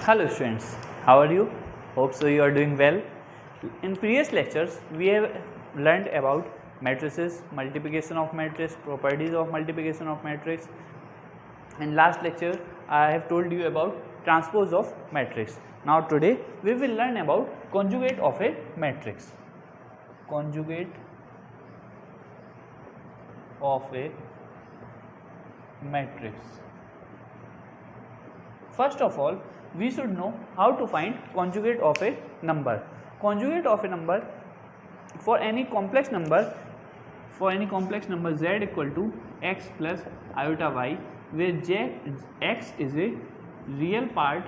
Hello students, how are you? Hope so you are doing well. In previous lectures, we have learned about matrices, multiplication of matrix, properties of multiplication of matrix. In last lecture, I have told you about transpose of matrix. Now today, we will learn about conjugate of a matrix. Conjugate of a matrix. First of all, we should know how to find conjugate of a number. Conjugate of a number for any complex number z equal to x plus iota y, where x is a real part.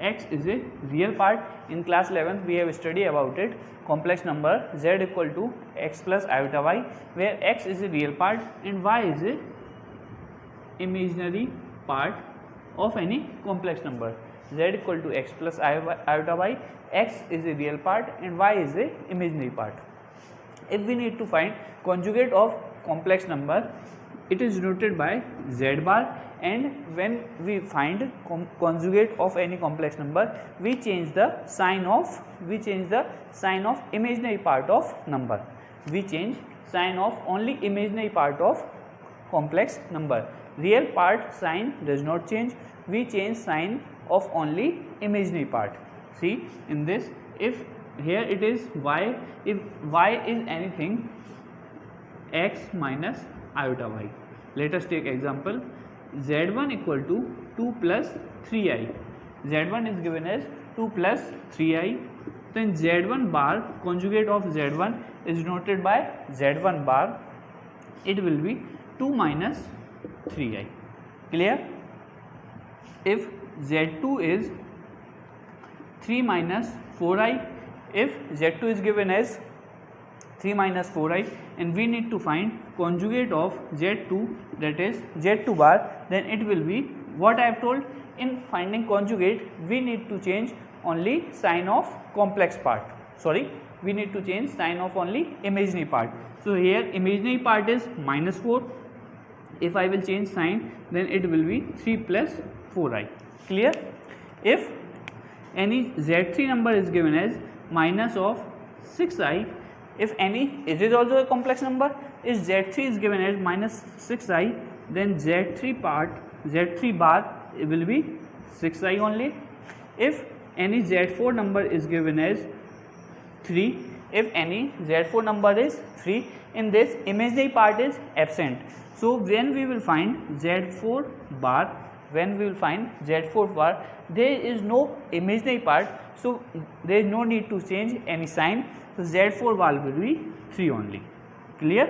In class 11th we have studied about it. Complex number z equal to x plus iota y, where x is a real part and y is a imaginary part of any complex number. Z equal to x plus iota y, x is a real part and y is a imaginary part. If we need to find conjugate of complex number, it is denoted by z bar, and when we find conjugate of any complex number, we change the sign of imaginary part of number. We change sign of only imaginary part of complex number. Real part sign does not change. We change sign of only imaginary part. See in this, if here it is y, if y is anything x minus iota y. Let us take example z1 equal to 2 plus 3i. z1 is given as 2 plus 3i. Then z1 bar, conjugate of z1 is denoted by z1 bar. It will be 2 minus 3i. Clear? If z2 is 3 minus 4i, if z2 is given as 3 minus 4i and we need to find conjugate of z2, that is z2 bar, then it will be what I have told. In finding conjugate, we need to change only sign of complex part. We need to change sign of only imaginary part. So here imaginary part is minus 4. If I will change sign, then it will be 3 plus 4i. Clear? If any z3 number is given as minus of 6i, if any, it is also a complex number, if z3 is given as minus 6i, then z3 bar will be 6i only. If any z4 number is given as 3, if any z4 number is 3, in this imaginary part is absent. So when we will find z4 bar, there is no imaginary part, so there is no need to change any sign. So z4 bar will be 3 only. Clear?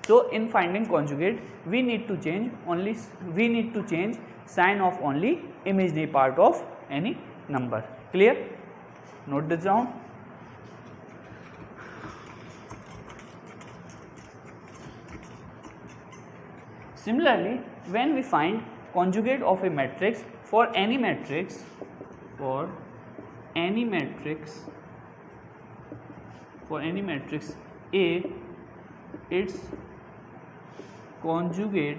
So in finding conjugate, we need to change sign of only imaginary part of any number. Clear? Note this down. Similarly, when we find conjugate of a matrix for any matrix A, its conjugate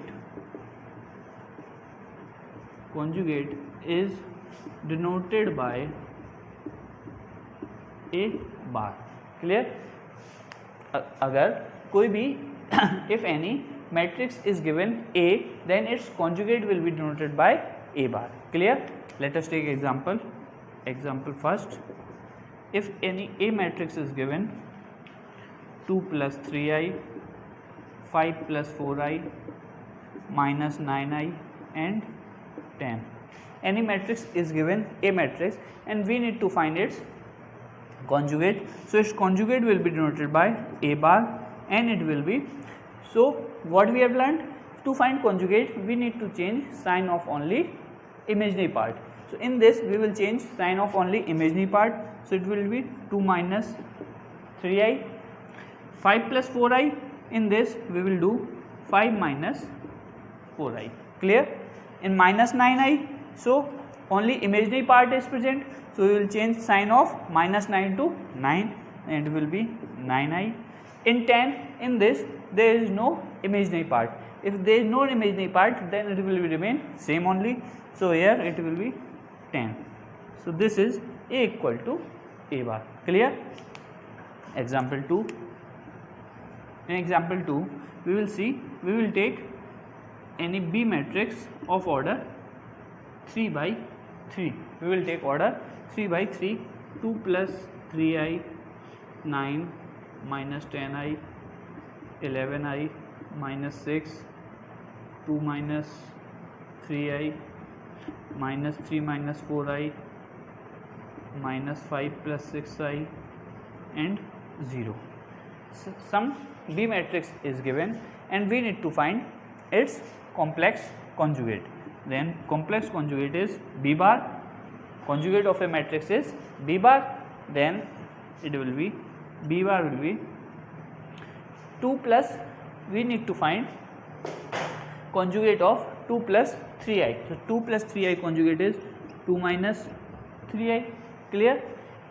is denoted by a bar. Clear? अगर कोई भी if any matrix is given A, then its conjugate will be denoted by A bar. Clear? Let us take example. Example first. If any A matrix is given 2 plus 3i, 5 plus 4i, minus 9i and 10. Any matrix is given A matrix and we need to find its conjugate. So its conjugate will be denoted by A bar and it will be. So what we have learned, to find conjugate we need to change sign of only imaginary part. So in this we will change sign of only imaginary part. So it will be 2 minus 3i, 5 plus 4i. In this we will do 5 minus 4i. Clear? In minus 9i, so only imaginary part is present, so we will change sign of minus 9 to 9 and it will be 9i. In 10, in this there is no imaginary part. If there is no imaginary part, then it will remain same only. So here it will be 10. So this is A equal to A bar. Clear? Example 2. In example 2, we will take any B matrix of order 3 by 3. We will take order 3 by 3, 2 plus 3i, 9 minus 10i, 11i minus 6, 2 minus 3i, minus 3 minus 4i, minus 5 plus 6i, and 0. So some B matrix is given and we need to find its complex conjugate. Then complex conjugate is B bar, conjugate of a matrix is B bar, then it will be B bar will be 2 plus, we need to find conjugate of 2 plus 3i. So 2 plus 3i conjugate is 2 minus 3i. Clear?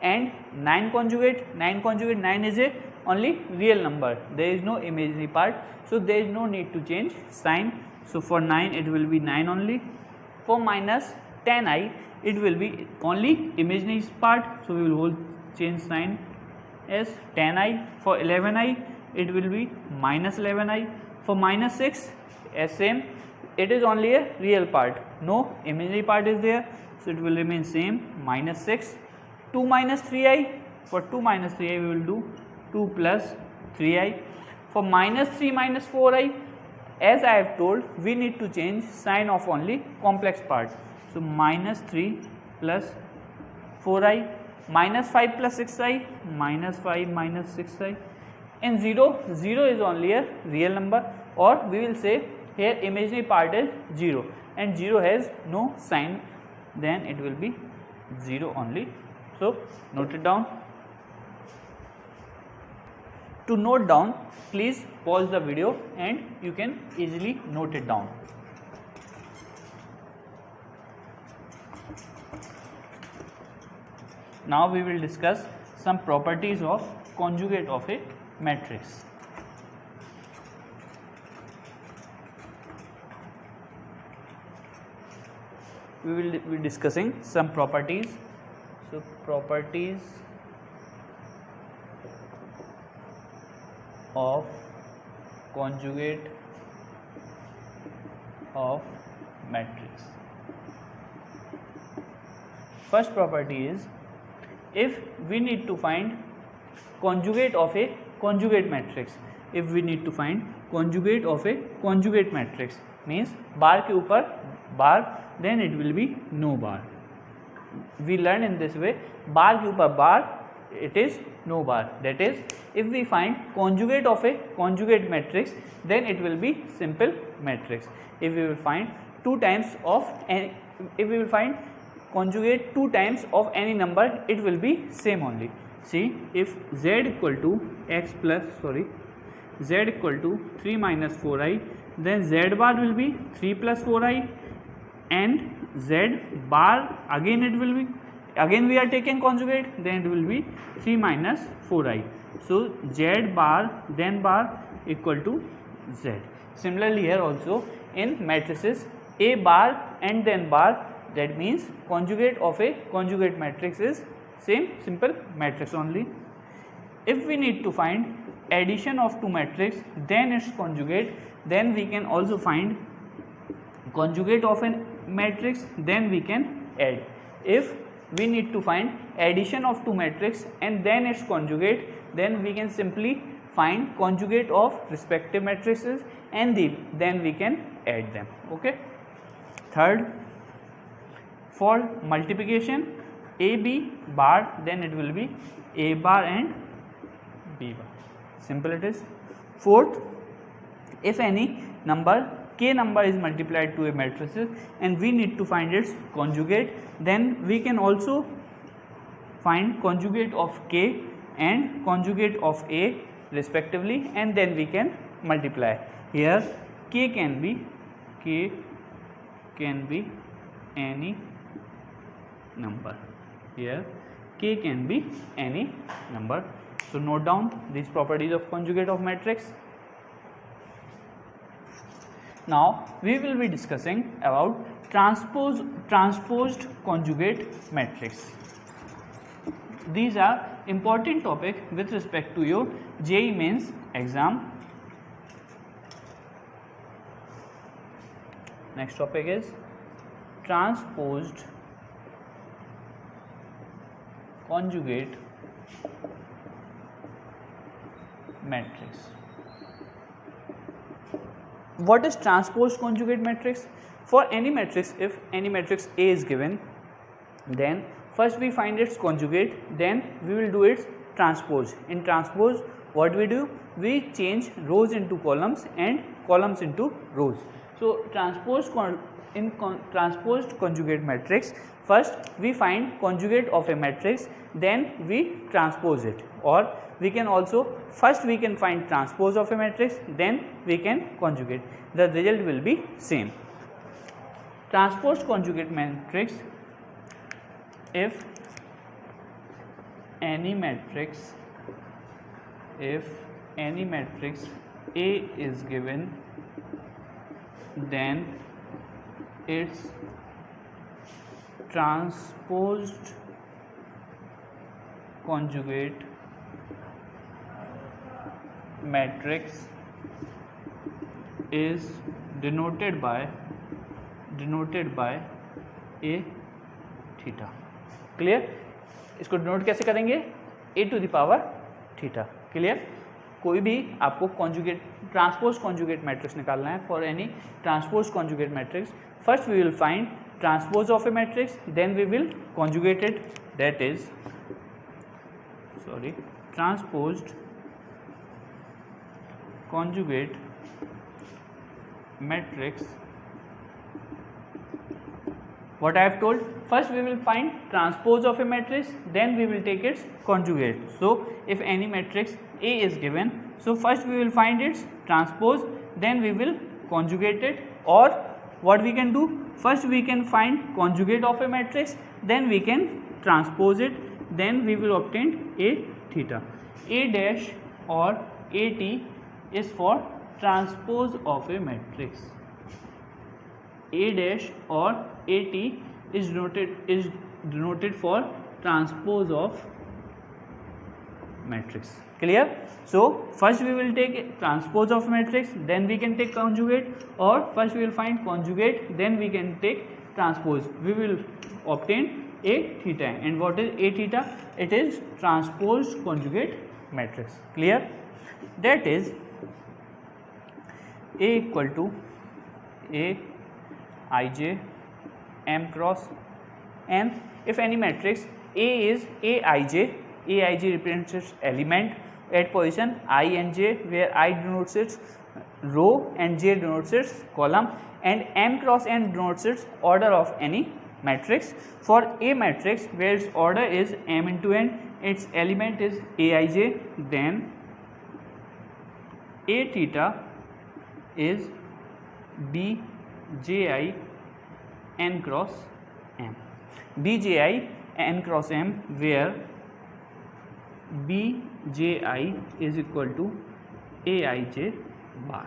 And 9 conjugate, 9 is a only real number, there is no imaginary part, so there is no need to change sign. So for 9 it will be 9 only. For minus 10i it will be only imaginary part, so we will change sign as 10i. For 11i it will be minus 11i. For minus 6 as same, it is only a real part, no imaginary part is there, so it will remain same, minus 6. 2 minus 3i, for 2 minus 3i we will do 2 plus 3i. For minus 3 minus 4i, as I have told, we need to change sign of only complex part. So minus 3 plus 4i, minus 5 plus 6i, minus 5 minus 6i, and 0 is only a real number, or we will say here imaginary part is 0 and 0 has no sign, then it will be 0 only. So note it down. To note down, please pause the video and you can easily note it down. Now we will discuss some properties of conjugate of a matrix. We will be discussing some properties. So properties of conjugate of matrix. First property is, if we need to find conjugate of a conjugate matrix, if we need to find conjugate of a conjugate matrix, means bar के ऊपर bar, then it will be no bar. We learn in this way, bar के ऊपर bar, it is no bar. That is, if we find conjugate of a conjugate matrix, then it will be simple matrix. If we will find conjugate 2 times of any number, it will be same only. See, if z equal to 3 minus 4i, then z bar will be 3 plus 4i, and z bar again it will be, again we are taking conjugate, then it will be 3 minus 4i. So z bar then bar equal to z. Similarly here also in matrices, a bar and then bar, that means conjugate of a conjugate matrix is same simple matrix only. If we need to find addition of two matrix, then its conjugate, then we can also find conjugate of a matrix, then we can add. If we need to find addition of two matrix and then its conjugate, then we can simply find conjugate of respective matrices and then we can add them. Okay. Third, for multiplication AB bar, then it will be A bar and B bar. Simple it is. Fourth, if any number k number is multiplied to a matrices and we need to find its conjugate, then we can also find conjugate of k and conjugate of A respectively, and then we can multiply. Here k can be any number. Here k can be any number. So note down these properties of conjugate of matrix. Now we will be discussing about transposed conjugate matrix. These are important topic with respect to your JEE Mains exam. Next topic is transposed conjugate matrix. What is transposed conjugate matrix? For any matrix, if any matrix A is given, then first we find its conjugate, then we will do its transpose. In transpose, what we do? We change rows into columns and columns into rows. So transposed conjugate matrix, first we find conjugate of a matrix, then we transpose it. Or we can also, first we can find transpose of a matrix, then we can conjugate. The result will be same. Transposed conjugate matrix, if any matrix A is given, then its transposed conjugate matrix is denoted by A theta. Clear? इसको denote कैसे करेंगे? A to the power theta. Clear? कोई भी आपको conjugate transpose conjugate matrix निकालना है. For any transpose conjugate matrix, first we will find transpose of a matrix, then we will conjugate it. That is transposed conjugate matrix. What I have told, first we will find transpose of a matrix, then we will take its conjugate. So if any matrix A is given, so first we will find its transpose, then we will conjugate it. Or what we can do, first we can find conjugate of a matrix, then we can transpose it, then we will obtain A theta. A dash or AT is for transpose of a matrix. A dash or AT is denoted for transpose of matrix. Clear? So first we will take transpose of matrix, then we can take conjugate, or first we will find conjugate, then we can take transpose. We will obtain A theta. And what is A theta? It is transposed conjugate matrix. Clear? That is A equal to Aij m cross n. If any matrix A is Aij represents its element at position I and j, where I denotes its row and j denotes its column, and m cross n denotes its order of any matrix. For A matrix where its order is m into n, its element is Aij, then A theta is Bji n cross m. Bji n cross m, where Bji is equal to Aij bar.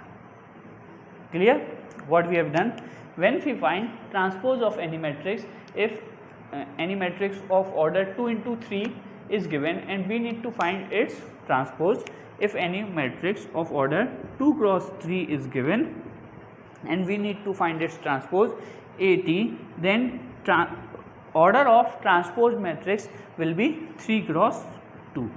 Clear? What we have done, when we find transpose of any matrix, if any matrix of order 2 into 3 is given and we need to find its transpose. If any matrix of order 2 cross 3 is given and we need to find its transpose AT, then order of transpose matrix will be 3 cross 2.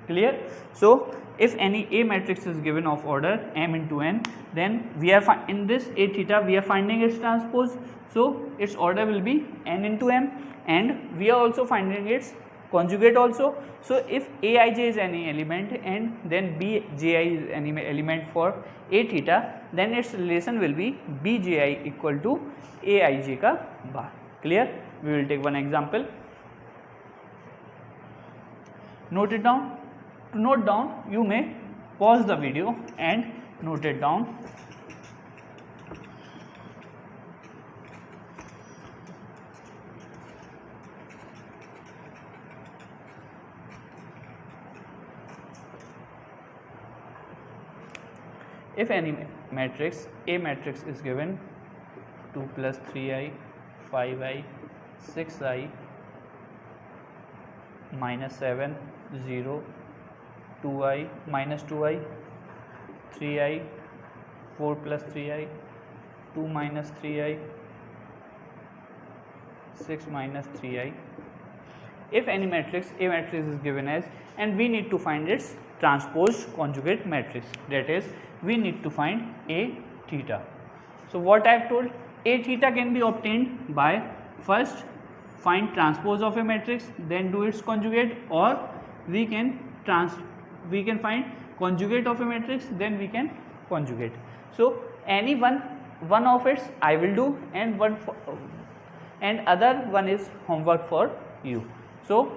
Clear? So if any A matrix is given of order m into n, then we are in this A theta we are finding its transpose, so its order will be n into m, and we are also finding its conjugate also. So if Aij is any element and then Bji is any element for A theta, then its relation will be Bji equal to Aij ka bar. Clear? We will take one example. Note it down. To note down, you may pause the video and note it down. If any matrix, A matrix is given 2 plus 3i, 5i, 6i, minus 7, 0, 2i, minus 2i, 3i, 4 plus 3i, 2 minus 3i, 6 minus 3i. If any matrix, A matrix is given as, and we need to find its transpose conjugate matrix, that is, we need to find A theta. So what I have told, A theta can be obtained by first find transpose of a matrix, then do its conjugate, or we can find conjugate of a matrix, then we can conjugate. So any one of its I will do, and other one is homework for you. So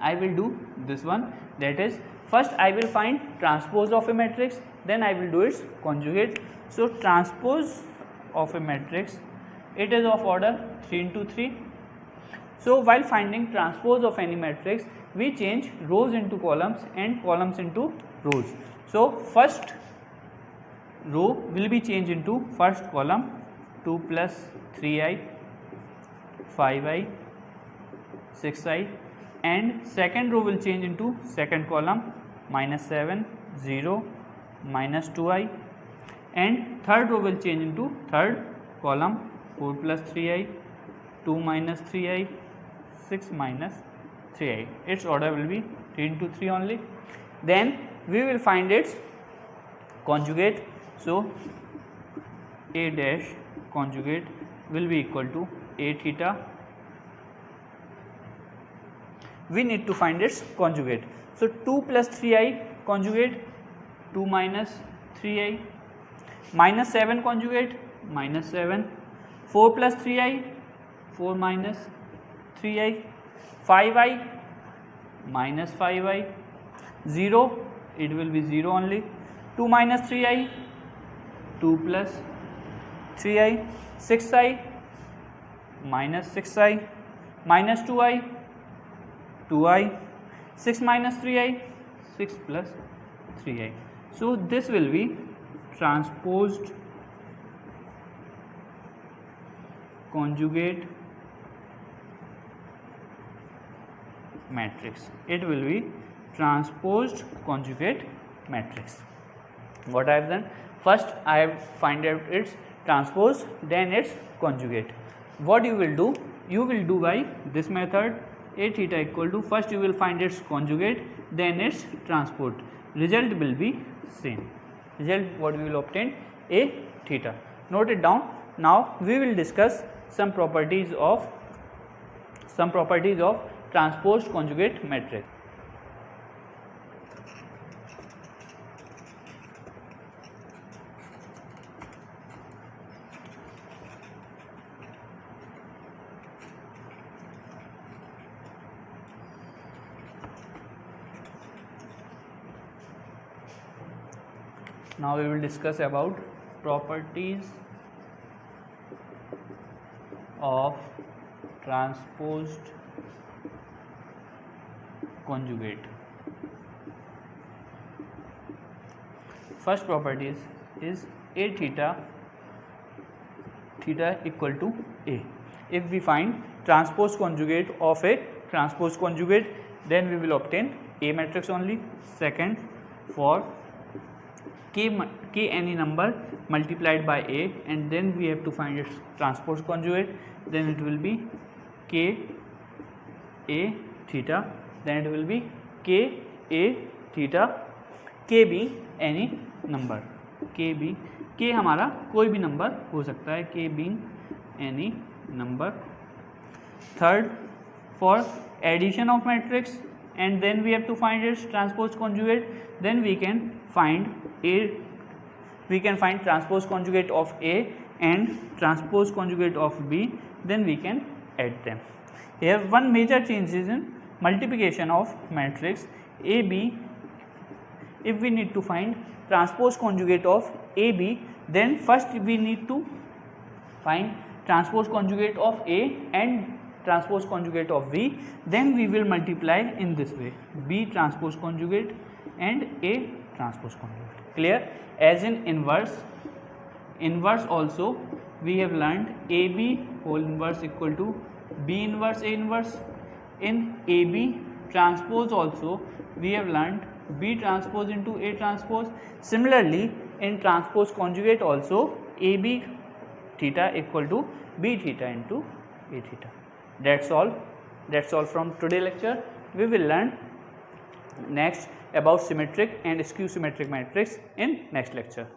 I will do this one, that is, first I will find transpose of a matrix, then I will do its conjugate. So transpose of a matrix, it is of order 3 into 3. So while finding transpose of any matrix, we change rows into columns and columns into rows. So first row will be changed into first column, 2 plus 3i, 5i, 6i, and second row will change into second column, minus 7, 0, minus 2i, and third row will change into third column, 4 plus 3i, 2 minus 3i, 6 minus 3i. Its order will be 3 into 3 only. Then we will find its conjugate. So A dash conjugate will be equal to A theta. We need to find its conjugate. So 2 plus 3i conjugate, 2 minus 3i, minus 7 conjugate, minus 7, 4 plus 3i, 4 minus 3i, 5i, minus 5i, 0, it will be 0 only, 2 minus 3i, 2 plus 3i, 6i, minus 6i, minus 2i, 2i, 6 minus 3i, 6 plus 3i. So this will be transposed conjugate matrix. It will be transposed conjugate matrix. What I have done? First I have find out its transpose, then its conjugate. What you will do? You will do by this method. A theta equal to, first you will find its conjugate, then its transpose. Result will be same. Result what we will obtain, A theta. Note it down. Now we will discuss some properties of transposed conjugate matrix. Now we will discuss about properties of transposed conjugate. First property is A theta equal to A. If we find transpose conjugate of a transpose conjugate, then we will obtain A matrix only. Second, for k any number multiplied by A, and then we have to find its transpose conjugate, then it will be k A theta, then it will be k A theta, k be any number, k हमारा कोई भी number हो सकता है, k being any number. Third, for addition of matrix, and then we have to find its transpose conjugate, then we can find transpose conjugate of A and transpose conjugate of B, then we can add them. Here one major change is in multiplication of matrix AB. If we need to find transpose conjugate of AB, then first we need to find transpose conjugate of A and transpose conjugate of B, then we will multiply in this way, B transpose conjugate and A transpose conjugate. Clear? As in inverse also we have learned AB whole inverse equal to B inverse A inverse. In AB transpose also we have learned B transpose into A transpose. Similarly in transpose conjugate also AB theta equal to B theta into A theta. That's all from today lecture. We will learn next about symmetric and skew symmetric matrix in next lecture.